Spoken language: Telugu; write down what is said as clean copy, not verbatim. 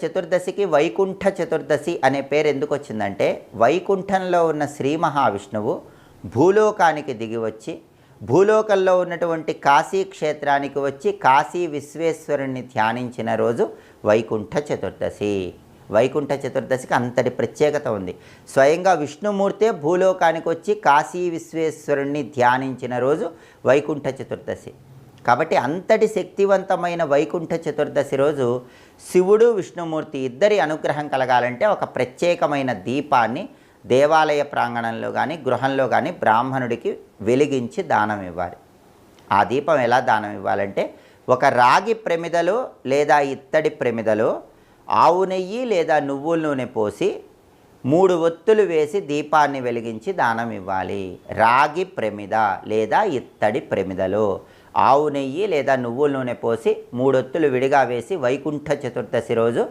చతుర్దశికి వైకుంఠ చతుర్దశి అనే పేరు ఎందుకు వచ్చిందంటే, వైకుంఠంలో ఉన్న శ్రీ మహావిష్ణువు భూలోకానికి దిగి వచ్చి, భూలోకంలో ఉన్నటువంటి కాశీ క్షేత్రానికి వచ్చి కాశీ విశ్వేశ్వరుణ్ణి ధ్యానించిన రోజు వైకుంఠ చతుర్దశి. వైకుంఠ చతుర్దశికి అంతటి ప్రత్యేకత ఉంది. స్వయంగా విష్ణుమూర్తే భూలోకానికి వచ్చి కాశీ విశ్వేశ్వరుణ్ణి ధ్యానించిన రోజు వైకుంఠ చతుర్దశి. కాబట్టి అంతటి శక్తివంతమైన వైకుంఠ చతుర్దశి రోజు శివుడు విష్ణుమూర్తి ఇద్దరి అనుగ్రహం కలగాలంటే ఒక ప్రత్యేకమైన దీపాన్ని దేవాలయ ప్రాంగణంలో కానీ గృహంలో కానీ బ్రాహ్మణుడికి వెలిగించి దానం ఇవ్వాలి. ఆ దీపం ఎలా దానం ఇవ్వాలంటే, ఒక రాగి ప్రమిదలో లేదా ఇత్తడి ప్రమిదలో ఆవు నెయ్యి లేదా నువ్వుల నూనె పోసి 3 ఒత్తులు వేసి దీపాన్ని వెలిగించి దానం ఇవ్వాలి. రాగి ప్రమిద లేదా ఇత్తడి ప్రమిదలో ఆవు నెయ్యి లేదా నువ్వుల నూనె పోసి 3 ఒత్తులు విడిగా వేసి వైకుంఠ చతుర్దశి రోజు